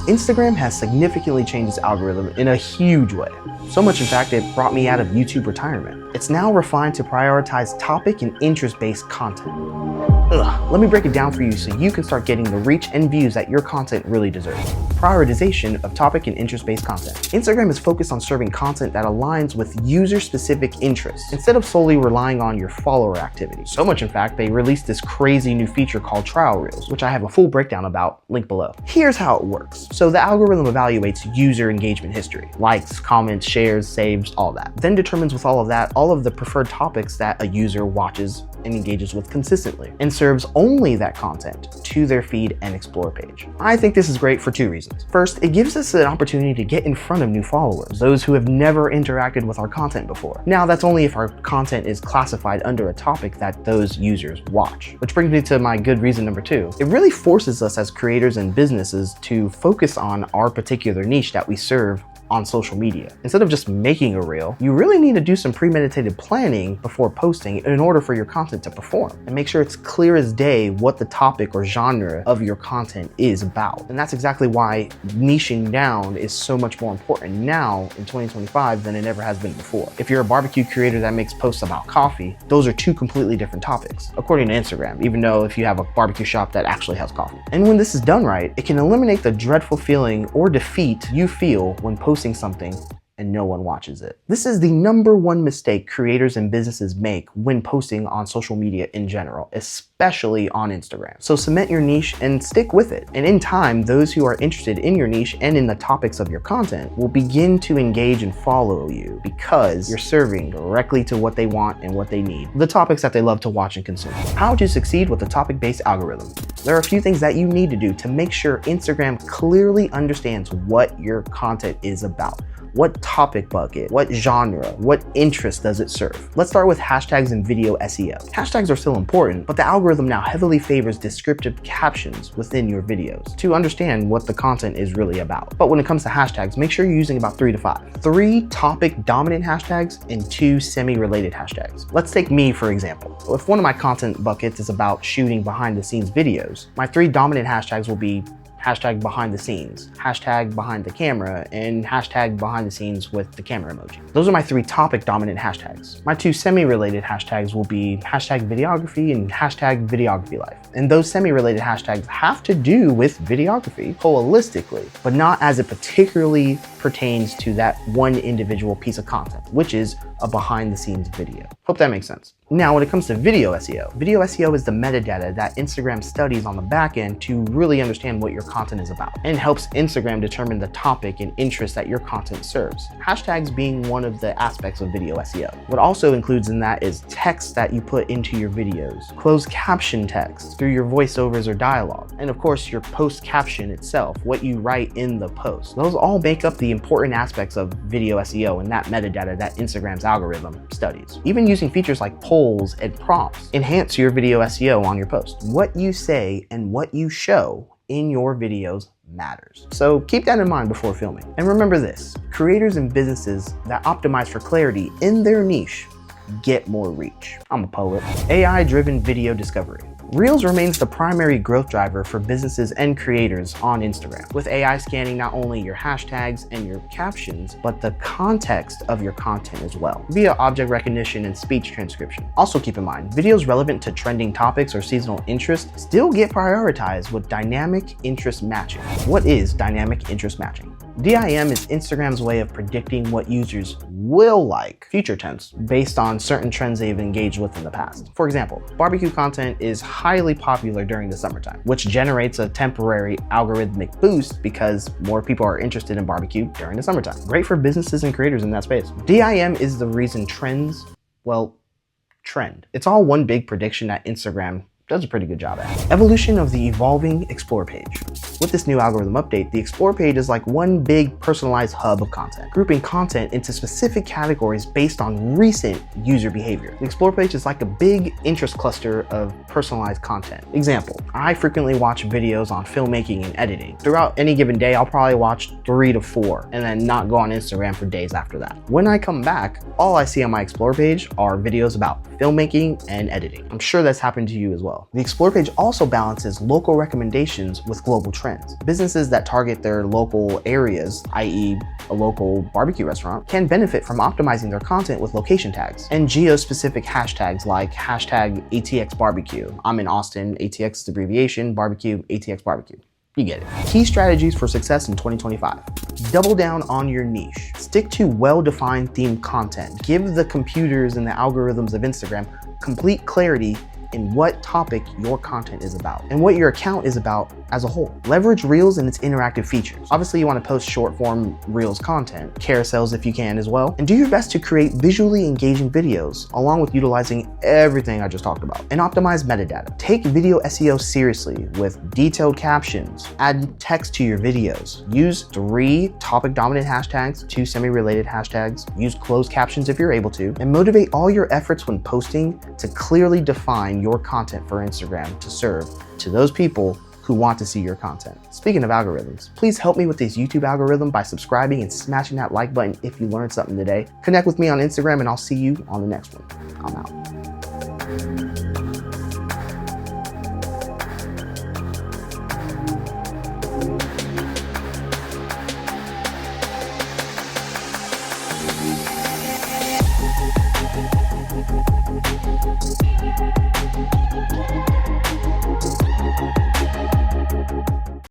Instagram has significantly changed its algorithm in a huge way. So much, in fact, it brought me out of YouTube retirement. It's now refined to prioritize topic and interest-based content. Let me break it down for you so you can start getting the reach and views that your content really deserves. Prioritization of topic and interest-based content. Instagram is focused on serving content that aligns with user-specific interests instead of solely relying on your follower activity. So much, in fact, they released this crazy new feature called trial reels, which I have a full breakdown about, link below. Here's how it works. So the algorithm evaluates user engagement history, likes, comments, shares, saves, all that. Then determines with all of that, all of the preferred topics that a user watches and engages with consistently, and serves only that content to their feed and explore page. I think this is great for two reasons. First, it gives us an opportunity to get in front of new followers, those who have never interacted with our content before. Now, that's only if our content is classified under a topic that those users watch. Which brings me to my good reason number two. It really forces us as creators and businesses to focus on our particular niche that we serve on social media. Instead of just making a reel, you really need to do some premeditated planning before posting in order for your content to perform, and make sure it's clear as day what the topic or genre of your content is about. And that's exactly why niching down is so much more important now in 2025 than it ever has been before. If you're a barbecue creator that makes posts about coffee, those are two completely different topics, according to Instagram, even though if you have a barbecue shop that actually has coffee. And when this is done right, it can eliminate the dreadful feeling or defeat you feel when posting something and no one watches it. This is the #1 mistake creators and businesses make when posting on social media in general, especially on Instagram. So cement your niche and stick with it. And in time, those who are interested in your niche and in the topics of your content will begin to engage and follow you because you're serving directly to what they want and what they need, the topics that they love to watch and consume. How to succeed with a topic-based algorithm. There are a few things that you need to do to make sure Instagram clearly understands what your content is about. What topic bucket, what genre, what interest does it serve? Let's start with hashtags and video SEO. Hashtags are still important, but the algorithm now heavily favors descriptive captions within your videos to understand what the content is really about. But when it comes to hashtags, make sure you're using about 3 to 5. 3 topic dominant hashtags and 2 semi-related hashtags. Let's take me, for example. If one of my content buckets is about shooting behind the scenes videos, my 3 dominant hashtags will be hashtag behind the scenes, hashtag behind the camera, and hashtag behind the scenes with the camera emoji. Those are my 3 topic dominant hashtags. My 2 semi-related hashtags will be hashtag videography and hashtag videography life. And those semi-related hashtags have to do with videography holistically, but not as it particularly pertains to that one individual piece of content, which is a behind the scenes video. Hope that makes sense. Now, when it comes to video SEO is the metadata that Instagram studies on the back end to really understand what your content is about and helps Instagram determine the topic and interest that your content serves. Hashtags being one of the aspects of video SEO. What also includes in that is text that you put into your videos, closed caption text through your voiceovers or dialogue, and of course your post caption itself, what you write in the post. Those all make up the important aspects of video SEO and that metadata that Instagram's algorithm studies. Even using features like polls and prompts enhance your video SEO on your post. What you say and what you show in your videos matters. So keep that in mind before filming. And remember this, creators and businesses that optimize for clarity in their niche get more reach. I'm a poet. AI-driven video discovery. Reels remains the primary growth driver for businesses and creators on Instagram, with AI scanning not only your hashtags and your captions, but the context of your content as well, via object recognition and speech transcription. Also keep in mind, videos relevant to trending topics or seasonal interests still get prioritized with dynamic interest matching. What is dynamic interest matching? DIM is Instagram's way of predicting what users will like, future tense, based on certain trends they've engaged with in the past. For example, barbecue content is highly popular during the summertime, which generates a temporary algorithmic boost because more people are interested in barbecue during the summertime. Great for businesses and creators in that space. DIM is the reason trends, well, trend. It's all one big prediction that Instagram does a pretty good job at. Evolution of the evolving Explore page. With this new algorithm update, the Explore page is like one big personalized hub of content, grouping content into specific categories based on recent user behavior. The Explore page is like a big interest cluster of personalized content. Example, I frequently watch videos on filmmaking and editing. Throughout any given day, I'll probably watch 3 to 4 and then not go on Instagram for days after that. When I come back, all I see on my Explore page are videos about filmmaking and editing. I'm sure that's happened to you as well. The Explore page also balances local recommendations with global trends. trends. Businesses that target their local areas, i.e. a local barbecue restaurant, can benefit from optimizing their content with location tags and geo-specific hashtags like hashtag ATX barbecue. I'm in Austin, ATX is the abbreviation, barbecue, ATX barbecue. You get it. Key strategies for success in 2025. Double down on your niche. Stick to well-defined themed content. Give the computers and the algorithms of Instagram complete clarity in what topic your content is about and what your account is about as a whole. Leverage Reels and its interactive features. Obviously, you want to post short form Reels content, carousels if you can as well, and do your best to create visually engaging videos along with utilizing everything I just talked about. And optimize metadata. Take video SEO seriously with detailed captions. Add text to your videos. Use 3 topic dominant hashtags, 2 semi-related hashtags. Use closed captions if you're able to, and motivate all your efforts when posting to clearly define your content for Instagram to serve to those people who want to see your content. Speaking of algorithms, please help me with this YouTube algorithm by subscribing and smashing that like button if you learned something today. Connect with me on Instagram and I'll see you on the next one. I'm out.